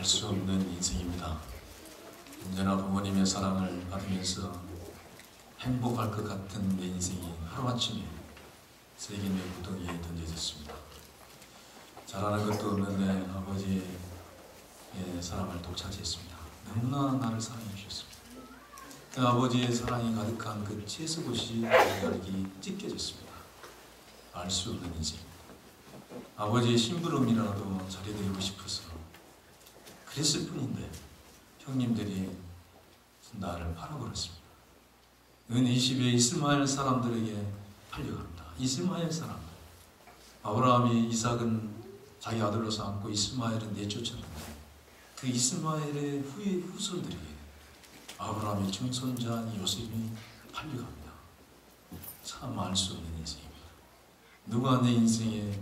알 수 없는 인생입니다. 언제나 부모님의 사랑을 받으면서 행복할 것 같은 내 인생이 하루아침에 세균의 구덩이에 던져졌습니다. 잘하는 것도 없는데 아버지의 사랑을 독차지했습니다. 너무나 나를 사랑해 주셨습니다. 그 아버지의 사랑이 가득한 그 채소것이 여기 찢겨졌습니다. 알 수 없는 인생. 아버지의 심부름이라도 잘해드리고 싶어서 그랬을 뿐인데 형님들이 나를 팔아버렸습니다. 은 20의 이스마엘 사람들에게 팔려갑니다. 이스마엘 사람들. 아브라함이 이삭은 자기 아들로서 안고 이스마엘은 내쫓았는데 그 이스마엘의 후손들에게 아브라함의 증손자인 요셉이 팔려갑니다. 참 알 수 없는 인생입니다. 누가 내 인생에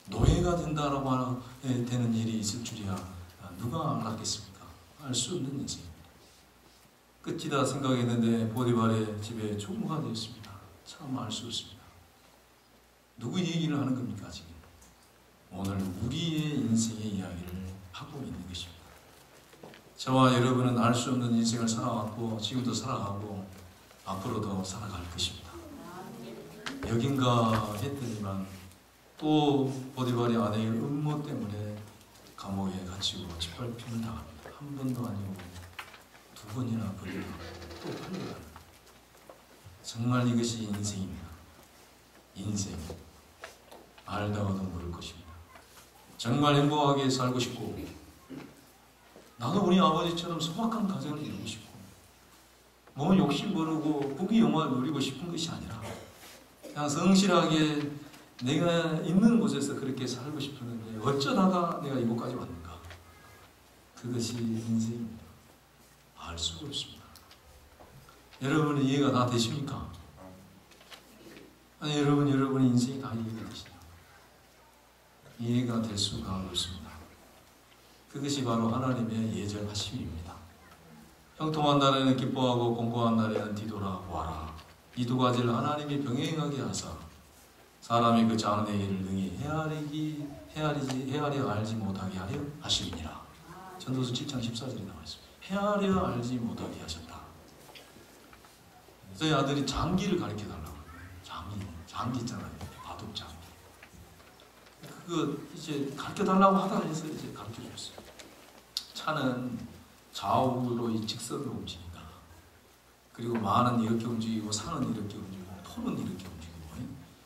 노예가 된다라고 되는 일이 있을 줄이야 누가 알았겠습니까? 알 수 없는 인생입니다. 끝이다 생각했는데 보디발의 집에 총무가 되었습니다. 참 알 수 없습니다. 누구 얘기를 하는 겁니까 지금? 오늘 우리의 인생의 이야기를 하고 있는 것입니다. 저와 여러분은 알 수 없는 인생을 살아왔고 지금도 살아가고 앞으로도 살아갈 것입니다. 여긴가 했더니만 또 보디발의 아내의 음모 때문에 감옥에 갇히고 짓밟힘을 당합니다. 한 번도 아니고 두 번이나 걸리고 또 팔려갑니다. 정말 이것이 인생입니다. 인생. 알다가도 모를 것입니다. 정말 행복하게 살고 싶고 나도 우리 아버지처럼 소박한 가정을 이루고 싶고 뭐 욕심 부르고 부귀영화를 누리고 싶은 것이 아니라 그냥 성실하게 내가 있는 곳에서 그렇게 살고 싶었는데 어쩌다가 내가 이곳까지 왔는가. 그것이 인생입니다. 알 수가 없습니다. 여러분의 이해가 다 되십니까? 아니 여러분의 인생이 다 이해가 되시죠? 이해가 될 수가 없습니다. 그것이 바로 하나님의 예절하심입니다. 형통한 날에는 기뻐하고 공고한 날에는 뒤돌아보아라. 이 두 가지를 하나님이 병행하게 하사 사람이 그 장래의 일을 능히 헤아려 알지 못하게 하려 하심이니라. 전도서 7장 14절에 나와 있습니다. 헤아려 알지 못하게 하셨다. 저희 아들이 장기를 가르쳐 달라고. 장기 있잖아요. 바둑 장기. 그거 이제 가르쳐 달라고 하다 해서 이제 가르쳐 줬어요. 차는 좌우로 이 직선으로 움직인다. 그리고 마는 이렇게 움직이고 산은 이렇게 움직이고 톱은 이렇게 움직이고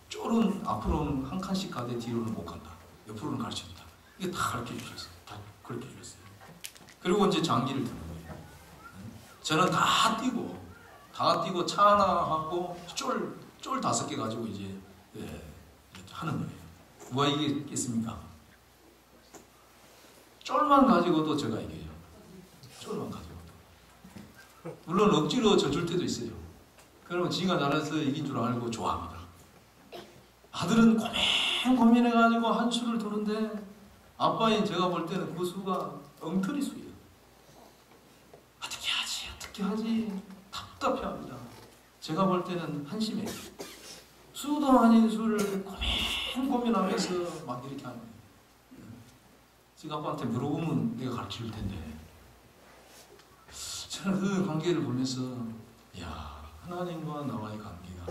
쫄은 앞으로는 한 칸씩 가되 뒤로는 못 간다. 옆으로는 가르쳐준다. 이게 다 가르쳐 주셨어요. 다 그렇게 주셨어요. 그리고 이제 장기를 드는 거예요. 저는 다 뛰고 차 하나 하고 쫄 5개 가지고 이제 하는 거예요. 누가 이기겠습니까? 쫄만 가지고도 제가 이겨요. 쫄만 가지고. 물론 억지로 져줄 때도 있어요. 그러면 지가 잘해서 이긴 줄 알고 좋아합니다. 아들은 고민해가지고 한 수를 두는데 아빠인 제가 볼 때는 그 수가 엉터리 수예요. 어떻게 하지 답답해합니다. 제가 볼 때는 한심해요. 수도 아닌 수를 고민하면서 막 이렇게 하는 거예요. 지가 아빠한테 물어보면 내가 가르칠 텐데 저는 그 관계를 보면서 야 하나님과 나와의 관계가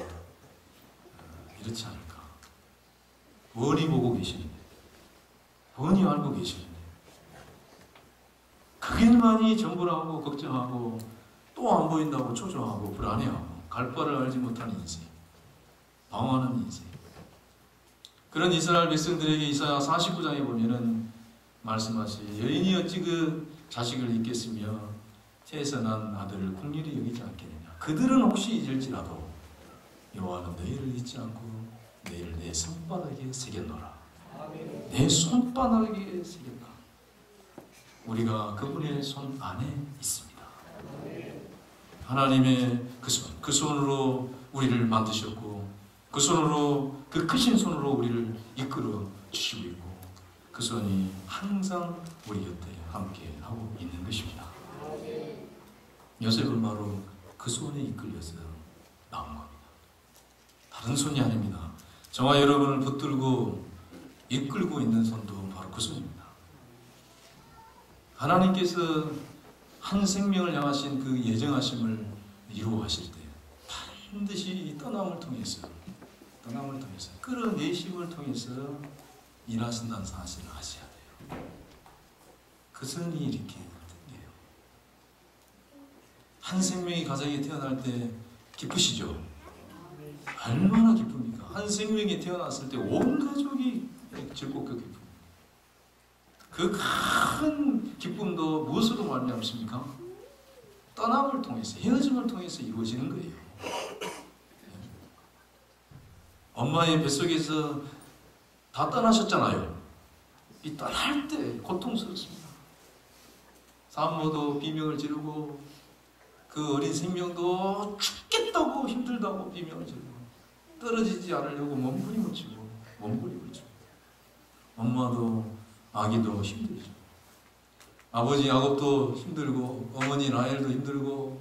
이렇지 않을까. 원히 보고 계시는데 원히 알고 계시는데 그 길만이 전부라고 걱정하고 또 안 보인다고 초조하고 불안해하고 갈 바를 알지 못하는 인생, 방황하는 인생. 그런 이스라엘 백성들에게 이사야 49장에 보면은 말씀하시 여인이 어찌 그 자식을 잊겠으며 태에서 난 아들을 긍휼히 여기지 않겠느냐. 그들은 혹시 잊을지라도 여호와는 너희를 잊지 않고 너희를 내 손바닥에 새겼노라. 내 손바닥에 새겼다. 우리가 그분의 손 안에 있습니다. 하나님의 그 손으로 우리를 만드셨고 그 손으로 그 크신 손으로 우리를 이끌어 주시고 있고 그 손이 항상 우리 곁에 함께 하고 있는 것입니다. 요셉은 바로 그 손에 이끌려서 나온 겁니다. 다른 손이 아닙니다. 저와 여러분을 붙들고 이끌고 있는 손도 바로 그 손입니다. 하나님께서 한 생명을 향하신 그 예정하심을 이루어가실 때 반드시 떠남을 통해서 끌어내심을 통해서 일하신다는 사실을 아셔야 돼요. 그 선이 이렇게 돼요. 한 생명이 가정에 태어날 때 기쁘시죠? 얼마나 기쁩니까? 한 생명이 태어났을 때 온 가족이 즐겁게 기쁩니다. 그 큰 기쁨도 무엇으로 말미암습니까? 떠남을 통해서, 헤어짐을 통해서 이루어지는 거예요. 엄마의 뱃속에서 다 떠나셨잖아요. 이 떠날 때 고통스럽습니다. 산모도 비명을 지르고 그 어린 생명도 죽겠다고 힘들다고 비명을 지르고 떨어지지 않으려고 몸부림을 치고 엄마도 아기도 힘들죠. 아버지 야곱도 힘들고 어머니 라헬도 힘들고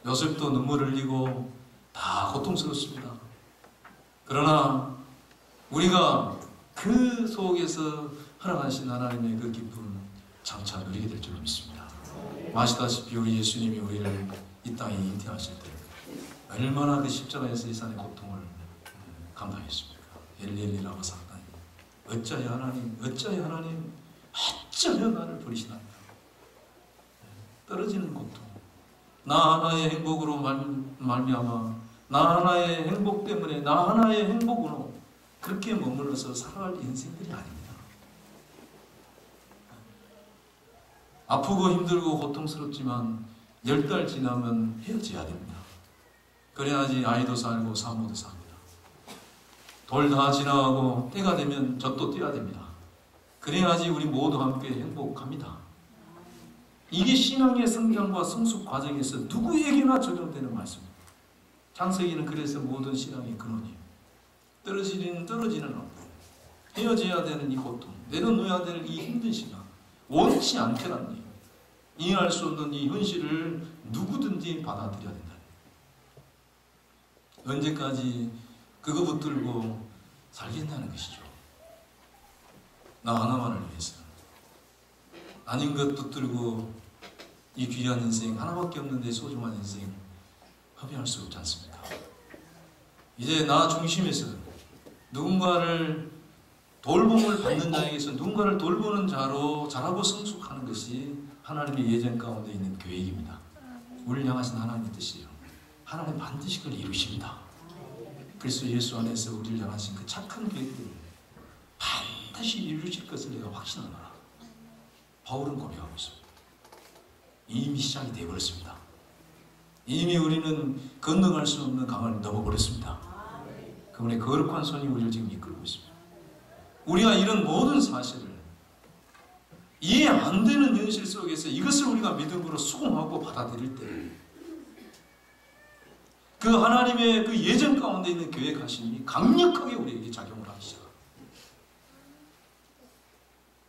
요셉도 눈물을 흘리고 다 고통스럽습니다. 그러나 우리가 그 속에서 허락하신 하나님의 그 기쁨 장차 누리게 될 줄 믿습니다. 아시다시피 우리 예수님이 우리를 이 땅에 잉태하실 때 얼마나 그 십자가에서 이 산의 고통을 감당했습니까? 엘리엘리라고 사다니 어찌하여 하나님 어찌하여 나를 버리시나이까. 떨어지는 고통, 나 하나의 행복으로 말미암아 나 하나의 행복 때문에 나 하나의 행복으로 그렇게 머물러서 살아갈 인생들이 아닙니다. 아프고 힘들고 고통스럽지만 10달 지나면 헤어져야 됩니다. 그래야지 아이도 살고 사모도 삽니다. 돌 다 지나가고 때가 되면 젖도 떼야 됩니다. 그래야지 우리 모두 함께 행복합니다. 이게 신앙의 성장과 성숙 과정에서 누구에게나 적용되는 말씀입니다. 창세기는 그래서 모든 신앙의 근원이에요. 떨어지는 않고 헤어져야 되는 이 고통, 내려놓아야 되는 이 힘든 시간, 원치 않게라니 이해할 수 없는 이 현실을 누구든지 받아들여야 된다. 언제까지 그거 붙들고 살겠다는 것이죠. 나 하나만을 위해서 아닌 것 붙들고 이 귀한 인생 하나밖에 없는데 소중한 인생 허비할 수 없지 않습니까? 이제 나 중심에서 누군가를 돌봄을 받는 자에게서 누군가를 돌보는 자로 자라고 성숙하는 것이 하나님의 예정 가운데 있는 계획입니다. 우리를 향하신 하나님의 뜻이에요. 하나님 반드시 그걸 이루십니다. 그리스도 예수 안에서 우리를 향하신 그 착한 계획을 반드시 이루실 것을 내가 확신하노라. 바울은 고백하고 있습니다. 이미 시작이 되어버렸습니다. 이미 우리는 건너갈 수 없는 강을 넘어버렸습니다. 그분의 거룩한 손이 우리를 지금 이끌고 있습니다. 우리가 이런 모든 사실을 이해 안 되는 현실 속에서 이것을 우리가 믿음으로 수긍하고 받아들일 때 그 하나님의 그 예정 가운데 있는 계획하심이 강력하게 우리에게 작용을 하기 시작합니다.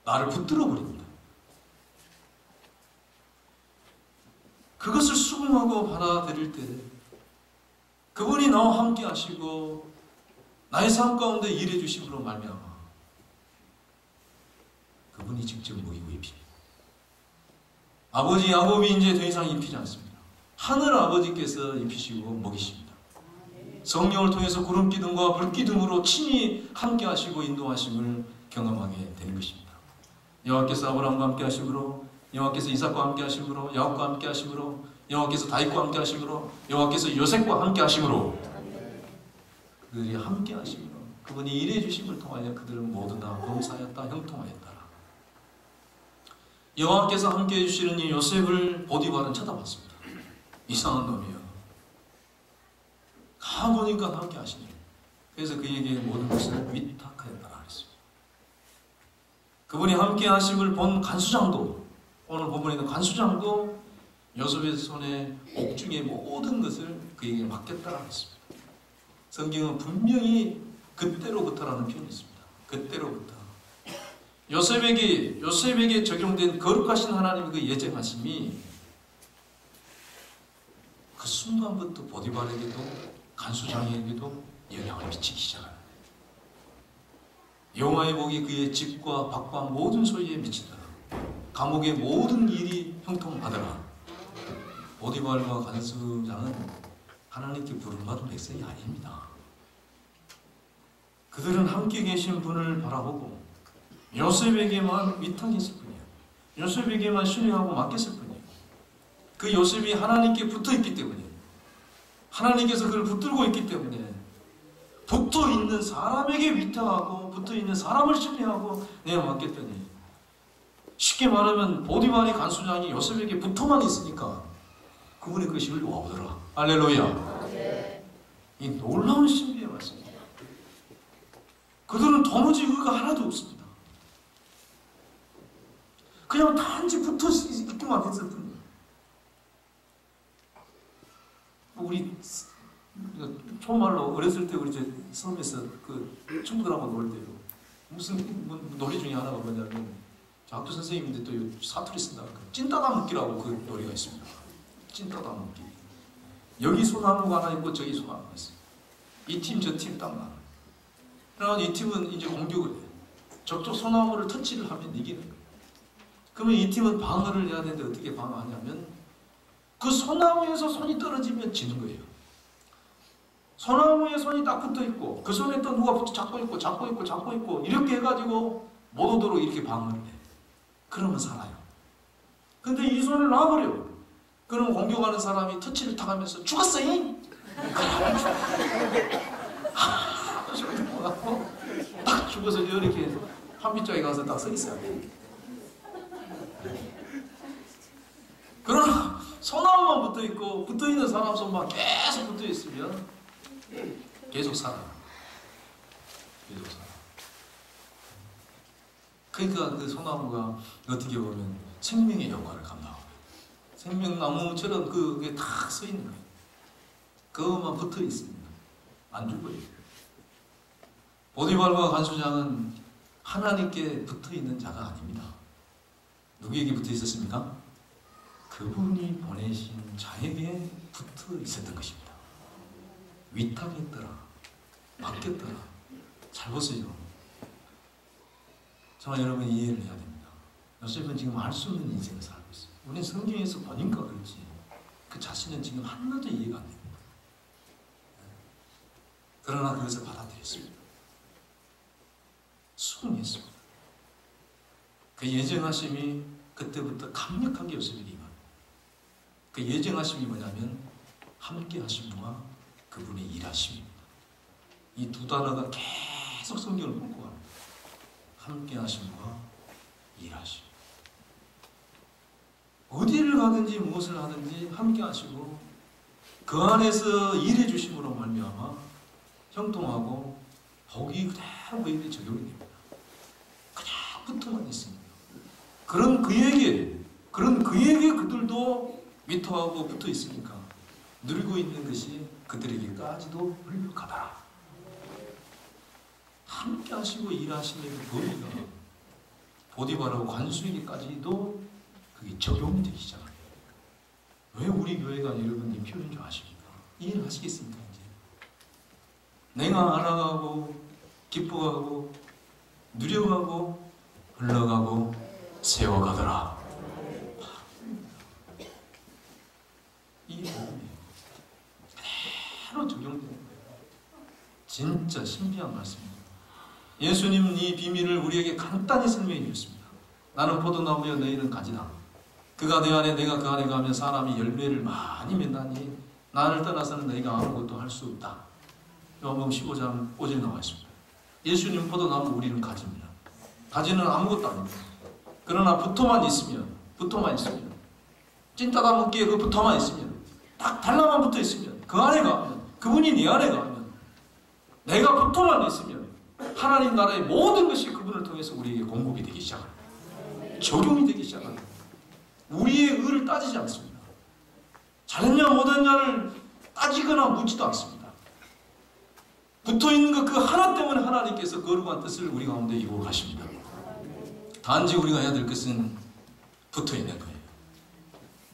나를 붙들어 버립니다. 그것을 수긍하고 받아들일 때 그분이 나와 함께 하시고 나의 삶 가운데 일해 주심으로 말미암아 그분이 직접 먹이고 입힙니다. 아버지 야곱이 이제 더 이상 입히지 않습니다. 하늘 아버지께서 입히시고 먹이십니다. 성령을 통해서 구름 기둥과 불 기둥으로 친히 함께 하시고 인도하심을 경험하게 되는 것입니다. 여호와께서 아브라함과 함께 하심으로, 여호와께서 이삭과 함께 하심으로, 야곱과 함께 하심으로, 여호와께서 다윗과 함께 하심으로, 여호와께서 요셉과 함께 하심으로, 그들이 함께 하심으로 그분이 일해 주심을 통하여 그들은 모두 다 범사였다, 형통하였다. 여호와께서 함께 해주시는 이 요셉을 보디발은 쳐다봤습니다. 이상한 놈이요. 가보니까 함께 하시니. 그래서 그에게 모든 것을 위탁하였다라 했습니다. 그분이 함께 하심을 본 간수장도, 오늘 본문에 있는 간수장도 요셉의 손에 옥중의 모든 것을 그에게 맡겼다라 했습니다. 성경은 분명히 그때로부터라는 표현이 있습니다. 그때로부터. 요셉에게 적용된 거룩하신 하나님의 그 예정하심이 그 순간부터 보디발에게도 간수장에게도 영향을 미치기 시작합니다. 여호와의 복이 그의 집과 밭과 모든 소유에 미친다. 감옥의 모든 일이 형통하더라. 보디발과 간수장은 하나님께 부름받은 백성이 아닙니다. 그들은 함께 계신 분을 바라보고 요셉에게만 위탁했을 뿐이에요. 요셉에게만 신뢰하고 맡겼을 뿐이에요. 그 요셉이 하나님께 붙어있기 때문에, 하나님께서 그를 붙들고 있기 때문에 붙어있는 사람에게 위탁하고 붙어있는 사람을 신뢰하고 내가 맡겼더니, 쉽게 말하면 보디발의 간수장이 요셉에게 붙어만 있으니까 그분의 것이 흘러오더라. 할렐루야. 이 놀라운 신비의 말씀입니다. 그들은 도무지 의가 하나도 없습니다. 그냥 단지 붙어 있기만 했을 뿐이에요. 우리 초말로 어렸을 때 우리 이제 섬에서 그 친구들하고 놀 때요. 무슨 놀이 중에 하나가 뭐냐면, 학교 선생님인데 또 사투리 쓴다. 찐따다 묶기라고 그 놀이가 있습니다. 찐따다 묶기. 여기 소나무가 하나 있고 저기 소나무가 있어요. 이 팀 저 팀 딱 나눠요. 그러면 이 팀은 이제 공격을 해요. 저쪽 소나무를 터치를 하면 이기는 거예요. 그러면 이 팀은 방어를 해야 되는데 어떻게 방어하냐면, 그 소나무에서 손이 떨어지면 지는 거예요. 소나무에 손이 딱 붙어 있고 그 손에 또 누가 잡고 있고 이렇게 해가지고 못 오도록 이렇게 방어를 해. 그러면 살아요. 근데 이 손을 놔버려요. 그러면 공격하는 사람이 터치를 타가면서 죽었어잉? 딱 죽어서 이렇게 한빛쪽에 가서 딱 서 있어야 돼. 그러나 소나무만 붙어있고 붙어있는 사람 손만 계속 붙어있으면 계속 살아요. 계속 살아. 그러니까 그 소나무가 어떻게 보면 생명의 역할을 감당하고, 생명나무처럼 그게 딱 서 있는 거예요. 그것만 붙어 있습니다. 안 죽어요. 보디발과 간수장은 하나님께 붙어 있는 자가 아닙니다. 누구에게 붙어 있었습니까? 그분이 보내신 자에게 붙어 있었던 것입니다. 위탁했더라, 맡겼더라. 잘 보세요. 정말 여러분 이해를 해야 됩니다. 요셉은 지금 알 수 없는 인생을 살고 있어요. 우리는 성경에서 보니까 그렇지, 그 자신은 지금 하나도 이해가 안 됩니다. 그러나 그것을 받아들였습니다. 수긍했습니다. 그 예정하심이 그때부터 강력하게 요셉에게 임합니다. 그 예정하심이 뭐냐면 함께 하심과 그분의 일하심입니다. 이 두 단어가 계속 성경을 묶고 갑니다. 함께 하심과 일하심. 어디를 가든지 무엇을 하든지 함께 하시고 그 안에서 일해 주심으로 말미암아 형통하고 복이 그대로 그에게 적용이 됩니다. 그냥 붙어만 있습니다. 그런 그에게 그들도 위토하고 붙어 있으니까 누리고 있는 것이 그들에게까지도 흘러가더라. 함께 하시고 일하시는 그 보리가 보디발하고 관수에게까지도 그게 적용이 되기 시작합니다. 왜 우리 교회가 여러분 이 표현 좀 아십니까? 이해를 하시겠습니까? 이제 내가 알아가고 기뻐하고 누려가고 흘러가고 세워가더라. 이게 복음이에요. 그대로 적용되는 거예요. 진짜 신비한 말씀입니다. 예수님은 이 비밀을 우리에게 간단히 설명해 주셨습니다. 나는 포도나무여 너희는 가지다. 그가 내 안에 내가 그 안에 가면 사람이 열매를 많이 맺나니 나를 떠나서는 너희가 아무것도 할 수 없다. 요한복음 15장 5절에 나와 있습니다. 예수님 포도나무, 우리는 가지입니다. 가지는 아무것도 아닙니다. 그러나 붙어만 있으면 찐따다 먹기에 그 붙어만 있으면 딱 달라만 붙어 있으면 그 안에 가면 그분이 네 안에 가면 내가 붙어만 있으면 하나님 나라의 모든 것이 그분을 통해서 우리에게 공급이 되기 시작합니다. 적용이 되기 시작합니다. 우리의 의를 따지지 않습니다. 잘했냐 못했냐를 따지거나 묻지도 않습니다. 붙어있는 것 그 하나 때문에 하나님께서 거룩한 뜻을 우리 가운데 이루어 가십니다. 단지 우리가 해야 될 것은 붙어있는 거예요.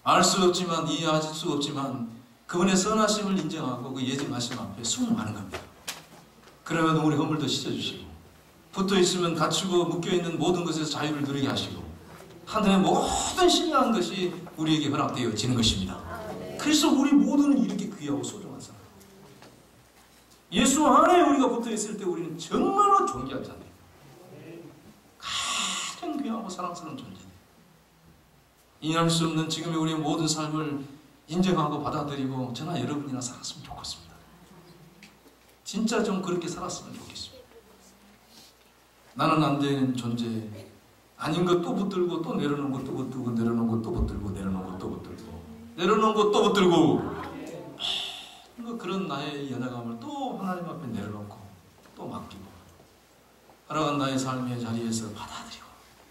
알 수 없지만 이해할 수 없지만 그분의 선하심을 인정하고 그 예정하심 앞에 순응하는 겁니다. 그러면 우리 허물도 씻어주시고 붙어있으면 갇히고 묶여있는 모든 것에서 자유를 누리게 하시고 하늘의 모든 신령한 것이 우리에게 허락되어지는 것입니다. 그래서 우리 모두는 이렇게 귀하고 소중한 사람. 예수 안에 우리가 붙어있을 때 우리는 정말로 존귀한 자들, 가장 귀하고 사랑스러운 존재들. 인할 수 없는 지금의 우리의 모든 삶을 인정하고 받아들이고 저나 여러분이나 살았으면 좋겠습니다. 진짜 좀 그렇게 살았으면 좋겠습니다. 나는 안 되는 존재, 아닌 것 또 붙들고 또 내려놓은 것 또 붙들고 내려놓은 것 또 붙들고 내려놓은 것 또 붙들고 내려놓은 것 또 붙들고 그런 나의 연약함을 또 하나님 앞에 내려놓고 또 맡기고 살아간 나의 삶의 자리에서 받아들이고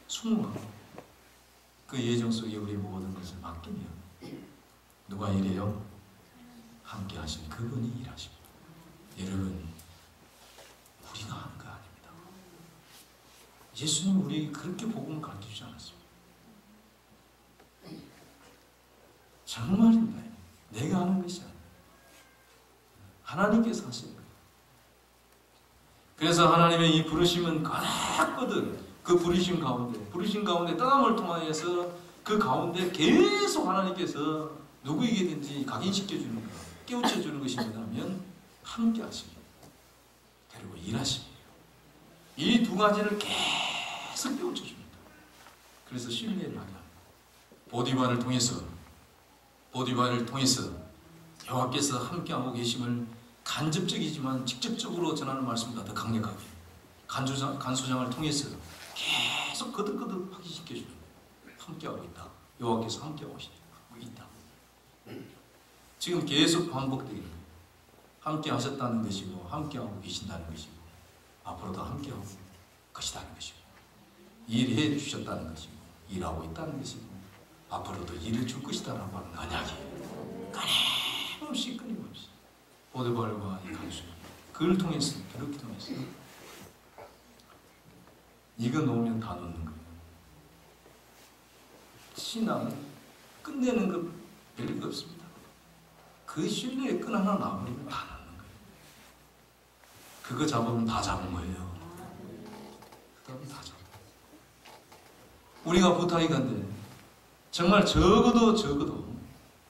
순응하고 그 예정 속에 우리 모든 것을 맡기면 누가 이래요? 함께 하신 그분이 일하십니다. 여러분, 우리가 한 거 아닙니다. 예수님 우리에게 그렇게 복음을 가르쳐주지 않았습니다. 정말입니다. 내가 하는 것이 아니에요. 하나님께서 하시는 거예요. 그래서 하나님의 이 부르심은 가득거든 그 부르심 가운데 떠남을 통하여서 그 가운데 계속 하나님께서 누구에게든지 각인시켜주는 것, 깨우쳐주는 것이 뭐냐면 함께 하십니다. 그리고 일하십니다. 이 두 가지를 계속 깨우쳐줍니다. 그래서 신뢰를 하게 합니다. 보디발을 통해서 여호와께서 함께하고 계심을 간접적이지만 직접적으로 전하는 말씀보다 더 강력하게 간수장을 통해서 계속 거듭거듭 확인시켜주는 함께하고 있다. 여호와께서 함께하고 있다. 지금 계속 반복되는 거예요. 함께 하셨다는 것이고 함께하고 계신다는 것이고 앞으로도 함께하고 것이라는 것이고 일해 주셨다는 것이고 일하고 있다는 것이고 앞으로도 일을 줄 것이다라고 하는 언약이 끊임없이 보디발과 이 간수 그를 통해서 그렇게 통해서 이거 놓으면 다 놓는 거예요. 신앙은 끝내는 것 별거 없습니다. 그 신뢰의 끈 하나 놔버리면 다 놓는 거예요. 그거 잡으면 다 잡은 거예요. 그다음에 다 잡은 거예요. 우리가 부탁이 간데 정말 적어도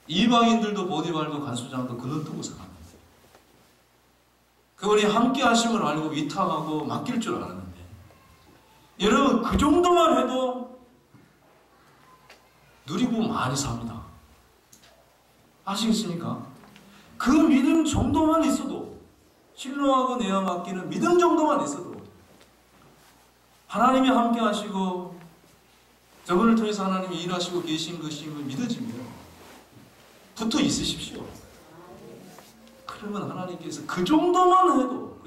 이방인들도 보디발도 간수장도 그는 뜨고 살았는데 그분이 함께 하심을 알고 위탁하고 맡길 줄 알았는데 여러분 그 정도만 해도 누리고 많이 삽니다. 아시겠습니까? 그 믿음 정도만 있어도 신뢰하고 내어 맡기는 믿음 정도만 있어도 하나님이 함께 하시고 저분을 통해서 하나님이 일하시고 계신 것임을 믿어지면 붙어 있으십시오. 그러면 하나님께서 그 정도만 해도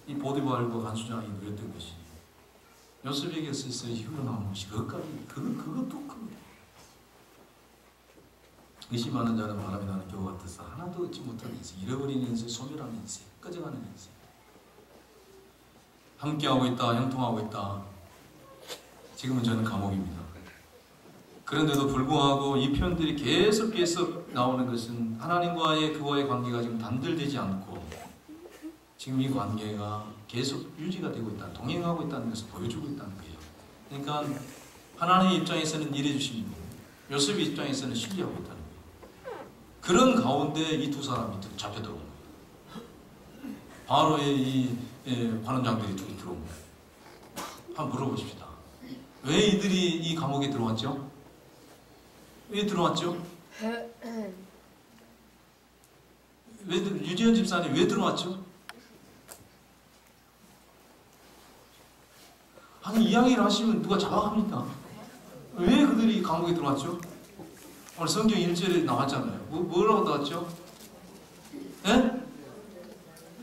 이 보디발과 간수장이 누렸던 것이 요셉에게서 흘러나온 것이 그것까지 그것도 큽니다. 의심하는 자는 바람이 나는 겨우 같아서 하나도 얻지 못하는 인생, 잃어버린 인생, 소멸하는 인생, 꺼져가는 인생. 함께하고 있다, 형통하고 있다. 지금은 저는 감옥입니다. 그런데도 불구하고 이 표현들이 계속 나오는 것은 하나님과의 그와의 관계가 지금 단절되지 않고 지금 이 관계가 계속 유지가 되고 있다, 동행하고 있다는 것을 보여주고 있다는 거예요. 그러니까 하나님의 입장에서는 일해 주십니다. 요셉의 입장에서는 신뢰하고 있다는 거예요. 그런 가운데 이 두 사람이 잡혀 들어온 거예요. 바로의 이 관원장들이 둘이 들어온 거예요. 한번 물어보십시다. 왜 이들이 이 감옥에 들어왔죠? 왜 들어왔죠? 유지현 집사님 왜 들어왔죠? 아니 이야기를 하시면 누가 자각합니까? 왜 그들이 감옥에 들어왔죠? 오늘 성경 1절에 나왔잖아요. 뭐라고 나왔죠? 네?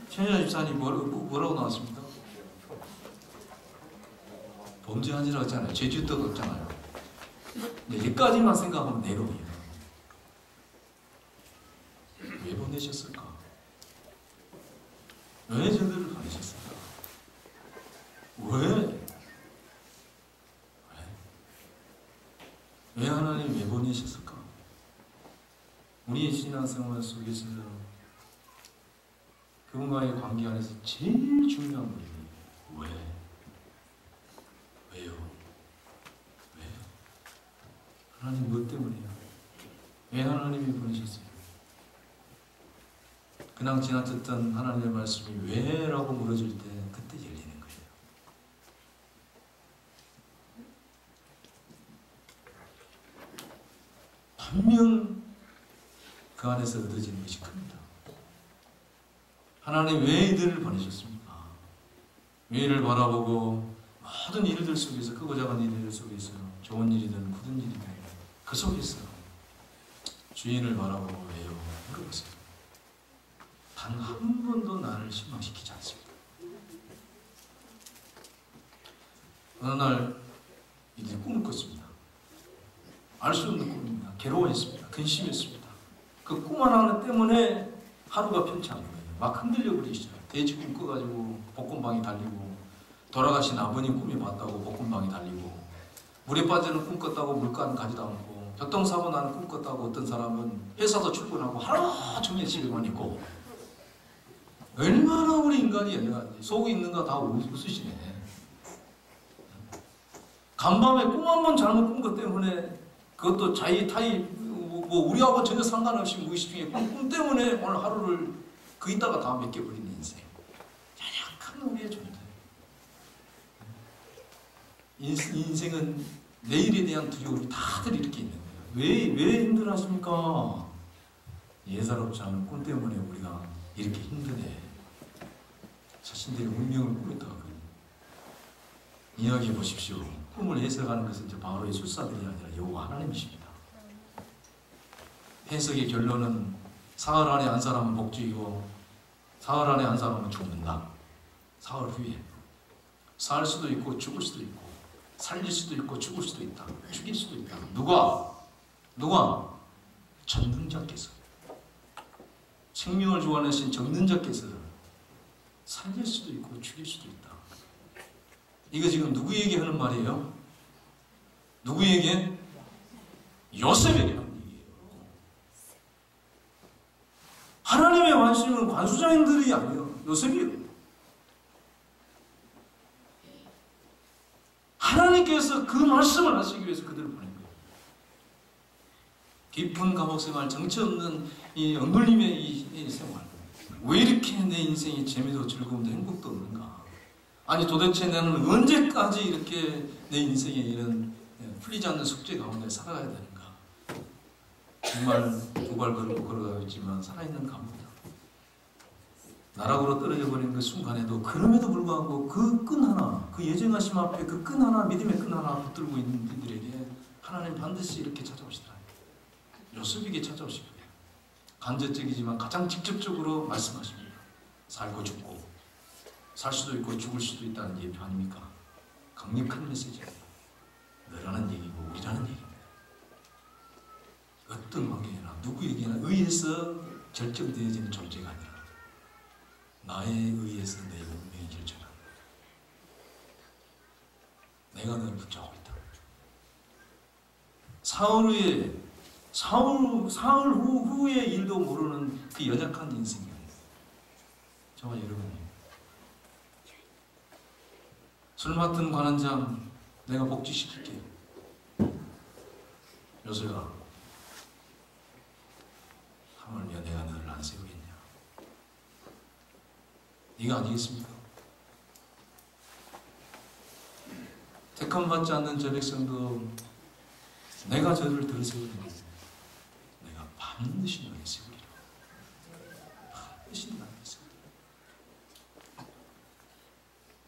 최현자 집사님 뭐라고 나왔습니까? 범죄한지라고 했잖아요. 죄짓도 없잖아요. 여기까지만 생각하면 내려옵니다. 왜 보내셨을까? 왜 저들을 보내셨을까? 왜 하나님 왜 보내셨을까? 우리의 신앙생활 속에서 그분과의 관계 안에서 제일 중요한 것이 왜? 하나님 뭐 때문이에요? 왜 하나님이 보내셨어요? 그냥 지나쳤던 하나님의 말씀이 왜? 라고 물어질 때 그때 열리는 거예요. 분명 그 안에서 얻어지는 것이 큽니다. 하나님 왜 이들을 보내셨습니까? 왜를 바라보고 모든 일들 속에서, 크고 작은 일들 속에서, 좋은 일이든 굳은 일이든 그 속에서 주인을 바라보고 왜요? 물어보세요. 단 한 번도 나를 실망시키지 않습니다. 어느 날 이들이 꿈을 꿨습니다. 알 수 없는 꿈입니다. 괴로워했습니다. 근심했습니다. 그 꿈 하나 때문에 하루가 편치 않은 거예요. 막 흔들려 버리시죠. 돼지 꿈 꿔가지고 볶음방에 달리고, 돌아가신 아버님 꿈이 봤다고 볶음방에 달리고, 물에 빠지는 꿈 꿨다고 물간 가지도 않고, 교통사고 나는 꿈 꿨다고 어떤 사람은 회사도 출근하고 하루 종일 집에만 있고, 얼마나 우리 인간이 연약한지. 속에 있는 거 다 웃으시네. 간밤에 꿈 한 번 잘못 꾼 것 때문에, 그것도 자의 타의 뭐 우리하고 전혀 상관없이 무의식 중에 꿈 때문에 오늘 하루를 그 있다가 다 맡겨버리는 인생. 연약한 우리의 존재. 인생은 내일에 대한 두려움이 다들 이렇게 있는 거예요. 왜 힘들어하십니까? 예사롭지 않은 꿈 때문에 우리가 이렇게 힘드네. 자신들의 운명을 꾸렸다고 이야기해 보십시오. 꿈을 해석하는 것은 이제 바로의 술사들이 아니라 여호와 하나님이십니다. 해석의 결론은 사흘 안에 한 사람은 복주이고 사흘 안에 한 사람은 죽는다. 사흘 후에 살 수도 있고 죽을 수도 있고, 살릴 수도 있고 죽을 수도 있다. 죽일 수도 있다. 누가? 전능자께서, 생명을 주관하신 전능자께서 살릴 수도 있고 죽일 수도 있다. 이거 지금 누구에게 하는 말이에요? 누구에게? 요셉에게 하는 얘기예요. 하나님의 관심은 관수장인들이 아니에요. 요셉이에요. 하나님께서 그 말씀을 하시기 위해서 그들을 보낸 거예요. 깊은 감옥 생활, 정처 없는 이 엉글림의 이 생활. 왜 이렇게 내 인생이 재미도 즐거움도 행복도 없는가? 아니 도대체 나는 언제까지 이렇게 내 인생에 이런 풀리지 않는 숙제 가운데 살아가야 되는가? 정말 두 발 걸고 걸어가고 있지만 살아있는 감옥이다. 나락으로 떨어져 버린 그 순간에도, 그럼에도 불구하고 그 끈 하나, 그 예정하심 앞에 그 끈 하나, 믿음의 끈 하나 붙들고 있는 분들에게 하나님 반드시 이렇게 찾아오시더라. 요셉에게 찾아오실 거예요. 간접적이지만 가장 직접적으로 말씀하십니다. 살고 죽고, 살 수도 있고 죽을 수도 있다는 예표 아닙니까? 강력한 메시지입니다. 너라는 얘기고 우리라는 얘기입니다. 어떤 관계나 누구에게나 의해서 결정되어지는 존재가 아니라 나에 의해서 내 운명이 결정한다. 내가 너를 붙잡고 있다. 사흘 후의 일도 모르는 그 연약한 인생이에요. 저와 여러분이 술 맡은 관원장 내가 복지시킬게. 요셉아, 하물며 내가 너를 안 세우겠냐? 네가 아니겠습니까? 택함받지 않는 저 백성도 내가 저들을 들어세우는 것은 내가 반드시 너를 세우리라. 반드시 너를 세우리라.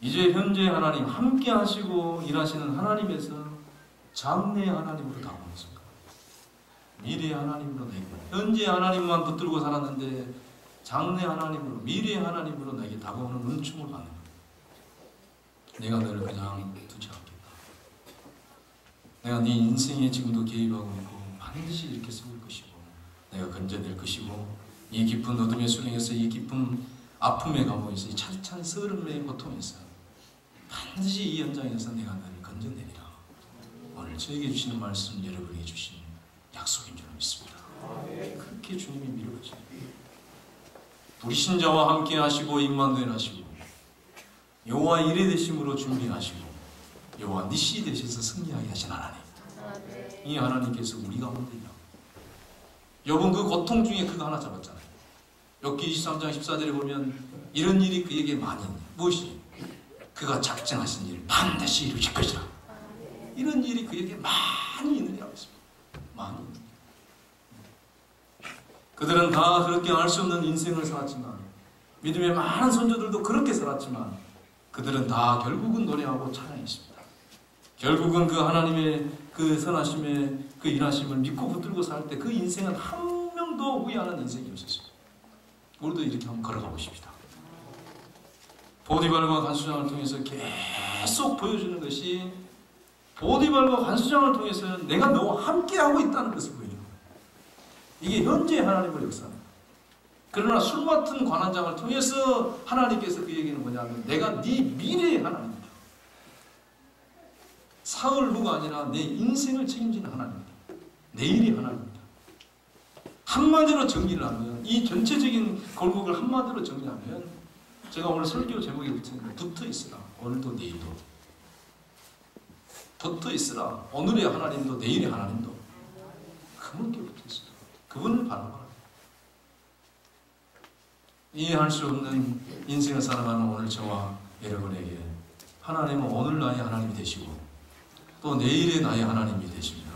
이제 현재 하나님 함께 하시고 일하시는 하나님에서 장래의 하나님으로 다가오겠습니다. 미래의 하나님으로 내게, 현재 하나님만 붙들고 살았는데 장래 하나님으로, 미래의 하나님으로 내게 다가오는 은총을 받는 겁니다. 내가 너를 그냥 두지 않겠다. 내가 네 인생에 지금도 개입하고 있고 반드시 이렇게 세울 것이고, 내가 건져낼 것이고, 이 깊은 어둠의 수렁에서, 이 깊은 아픔의 감옥에서, 이 찬찬 서름의 고통에서 반드시 이 현장에서 내가 너를 건져내리라. 오늘 저에게 주시는 말씀, 여러분에게 주신 약속인 줄 믿습니다. 그렇게 주님이 밀어주세요. 부리신 자와 함께 하시고 임만된 하시고 여호와 이레 되심으로 준비하시고 여호와 니시 되셔서 승리하게 하신 하나님, 이 하나님께서 우리가 하면 되냐. 욥은 그 고통 중에 그거 하나 잡았잖아요. 욥기 23장 14절에 보면 이런 일이 그에게 많이 있네. 무엇이? 그가 작정하신 일 반드시 이루실 것이라. 이런 일이 그에게 많이 있느냐고 했습니다. 많이. 그들은 다 그렇게 알 수 없는 인생을 살았지만, 믿음의 많은 선조들도 그렇게 살았지만, 그들은 다 결국은 노래하고 찬양했습니다. 결국은 그 하나님의 그 선하심의 그 일하심을 믿고 붙들고 살 때 그 인생은 한 명도 후회하는 인생이었습니다. 우리도 이렇게 한번 걸어가 보십시다. 보디발과 간수장을 통해서 계속 보여주는 것이, 보디발과 간수장을 통해서 내가 너와 함께하고 있다는 것을 보여주는 거예요. 이게 현재 하나님의 역사입니다. 그러나 술 맡은 관원장을 통해서 하나님께서 그 얘기는 뭐냐면, 내가 네 미래의 하나님이다. 사흘 후가 아니라 내 인생을 책임지는 하나님이다. 내일이 하나님이다. 한마디로 정리를 하면, 이 전체적인 걸곡을 한마디로 정리하면, 제가 오늘 설교 제목에 붙어 있으라. 오늘도 내일도. 붙어 있으라. 오늘의 하나님도 내일의 하나님도. 그분께 붙어 있으라. 그분을 바라봐라. 이해할 수 없는 인생을 살아가는 오늘 저와 여러분에게 하나님은 오늘 나의 하나님이 되시고 또 내일의 나의 하나님이 되십니다.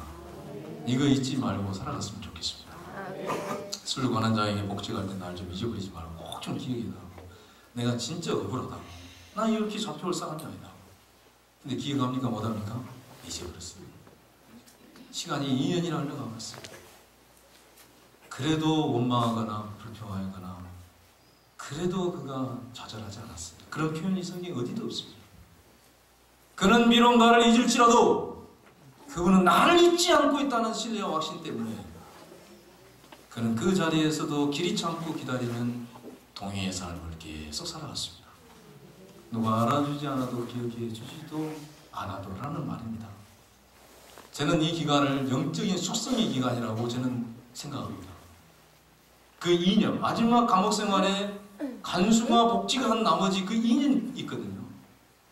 이거 잊지 말고 살아갔으면 좋겠습니다. 술 관한 자에게 목적할 때 날 좀 잊어버리지 말고 꼭 좀 기억해라. 내가 진짜 억울하다. 나 이렇게 잡혀올 사람이 아니다. 근데 기억합니까? 못합니까? 잊어버렸어요. 시간이 2년이나 흘러가봤어요. 그래도 원망하거나 불평하거나 그래도 그가 좌절하지 않았어요. 그런 표현이 성경에 어디도 없습니다. 그는 비록 나를 잊을지라도 그분은 나를 잊지 않고 있다는 신뢰와 확신 때문에 그는 그 자리에서도 길이 참고 기다리는 동행의 삶을 계속 살아갔습니다. 누가 알아주지 않아도 기억해 주지도 않아도라는 말입니다. 저는 이 기간을 영적인 숙성의 기간이라고 저는 생각합니다. 그 2년, 마지막 감옥 생활에 간수와 복지가 한 나머지 그 2년 있거든요.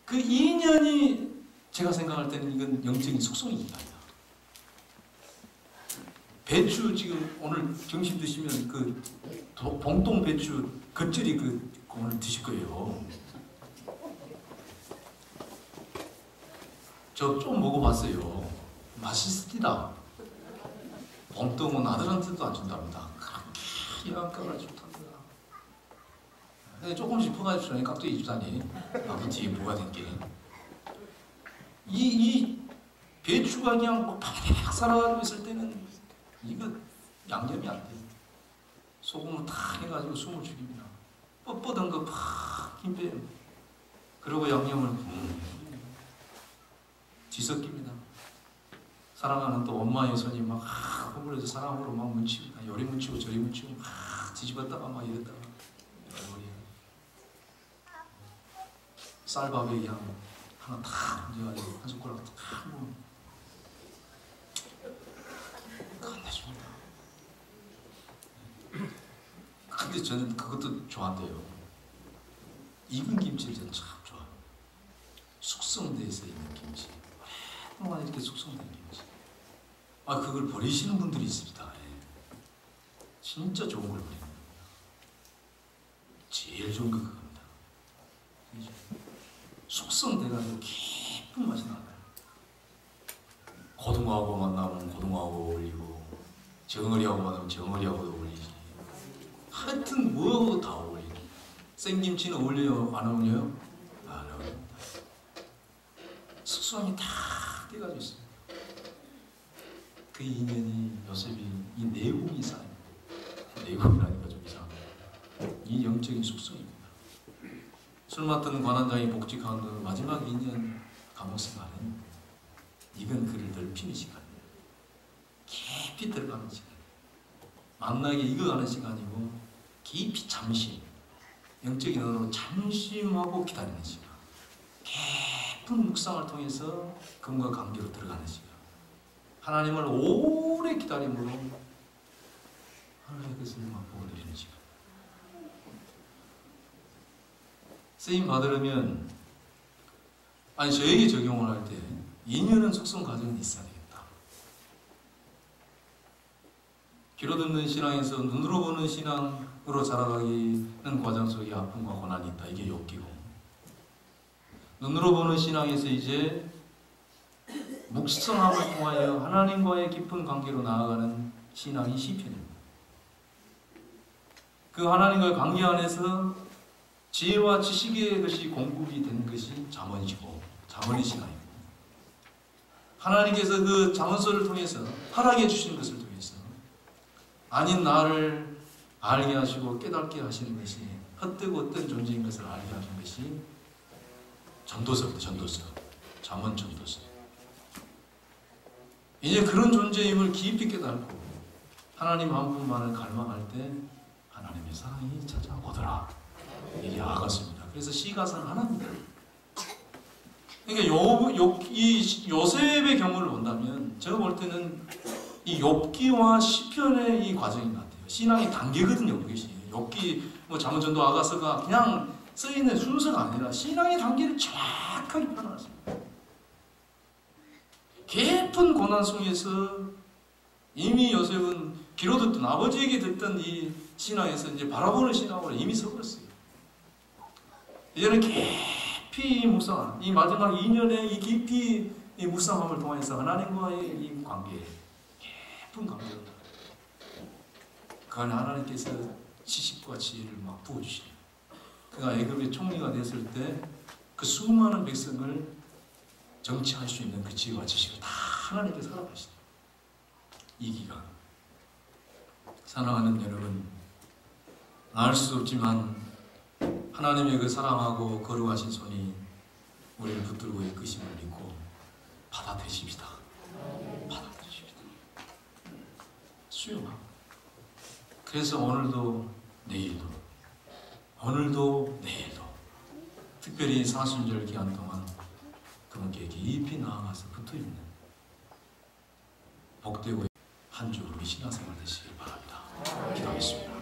그 2년이 제가 생각할 때는 이건 영적인 숙성의 기간이다. 배추 지금 오늘 점심 드시면 그 봉동 배추 겉절이 그 오늘 드실 거예요. 저 좀 먹어봤어요. 맛있습니다. 봉동은 아들한테도 안 준답니다. 그렇게 양가가 좋답니다. 근데 조금씩 퍼가지고 깍두기 주다니 아버지 뒤에 뭐가 된 게. 이 배추가 그냥 뭐 팍 살아가지고 있을 때는 이거 양념이 안 돼요. 소금을 탁 해가지고 숨을 죽입니다. 뻣뻣한 거 팍 힘 빼요. 그리고 양념을 뒤섞입니다. 사랑하는 또 엄마의 손이 막 허물어서 사랑으로 막 뭉칩니다. 요리 뭉치고 저리 뭉치고 막 뒤집었다가 막 이랬다가 쌀밥에 그냥 하나 탁 얹어가지고 한 숟가락 탁 먹으면 끝내줍니다. 근데 저는 그것도 좋아한대요. 익은 김치를 저는 참 좋아해요. 숙성돼서 있는 김치. 오랫동안 이렇게 숙성된 김치. 그걸 버리시는 분들이 있습니다. 예. 진짜 좋은 걸 버립니다. 제일 좋은 거 그겁니다. 숙성돼가지고 깊은 맛이 나요. 고등어하고 만나면 고등어하고 어울리고 정어리하고 만나면 정어리하고도 어울리지. 하여튼 뭐하고도 다 어울리고. 생김치는 어울려요? 안 어울려요? 안 어울립니다. 숙성이 다 돼가지고 있어요. 그 인연이 요셉이 이 내공이 쌓인 내공이라니까 좀 이상합니다. 이 영적인 숙성입니다. 술 맡은 관원장이 복직한 그 마지막 2년 감옥 생활은 이건 그를 넓히는 시간이에요. 깊이 들어가는 시간. 만나게 익어가는 시간이고 깊이 잠시 영적인 언어로 잠심하고 기다리는 시간. 깊은 묵상을 통해서 그분과 관계로 들어가는 시간. 하나님을 오래 기다림으로 하나님의 뜻을 맛보고 드리는 시간. 쓰임 받으려면 저에게 적용을 할 때 2년은 숙성 과정이 있어야 되겠다. 귀로 듣는 신앙에서 눈으로 보는 신앙으로 자라가기는 과정 속에 아픔과 고난이 있다. 이게 욥기고, 눈으로 보는 신앙에서 이제 묵상함을 통하여 하나님과의 깊은 관계로 나아가는 신앙이 시편입니다. 그 하나님과의 관계 안에서 지혜와 지식의 것이 공급이 된 것이 잠언이고, 잠언의 신앙입니다. 하나님께서 그 잠언서를 통해서 허락해 주신 것을 통해서 아닌 나를 알게 하시고 깨닫게 하시는 것이, 헛되고 어떤 존재인 것을 알게 하신 것이 전도서입니다. 전도서, 잠언 전도서. 이제 그런 존재임을 깊이 깨닫고 하나님 한 분만을 갈망할 때 하나님의 사랑이 찾아오더라. 이게 아가서입니다. 그래서 시가서는 하나입니다. 그러니까 이 요셉의 경우를 본다면 제가 볼 때는 이 욥기와 시편의 이 과정인 것 같아요. 신앙의 단계거든요. 그것이 욥기, 잠언전도, 아가서가 그냥 쓰이는 순서가 아니라 신앙의 단계를 정확하게 펴놨습니다. 깊은 고난 속에서 이미 요셉은 귀로 듣던, 아버지에게 듣던 이 신앙에서 이제 바라보는 신앙으로 이미 서버렸어요. 이제는 깊이 묵상한, 이 마지막 2년의 이 깊이 이 묵상함을 통해서 하나님과의 이 관계, 깊은 관계로 그 안에 하나님께서 지식과 지혜를 막 부어주시네요. 그가 애굽의 총리가 됐을 때 그 수많은 백성을 정치할 수 있는 그 지혜와 지식을 다 하나님께서 허락하시네요. 이 기간, 사랑하는 여러분, 알 수 없지만 하나님의 그 사랑하고 거룩하신 손이 우리를 붙들고 이끄심을 믿고 받아들이십시다. 받아들이십시다. 수용하고. 그래서 오늘도 내일도, 오늘도 내일도, 특별히 사순절 기간 동안 그분께 깊이 나아가서 붙어있는 복되고 한 주 우리 신앙생활 되시길 바랍니다. 기도하겠습니다.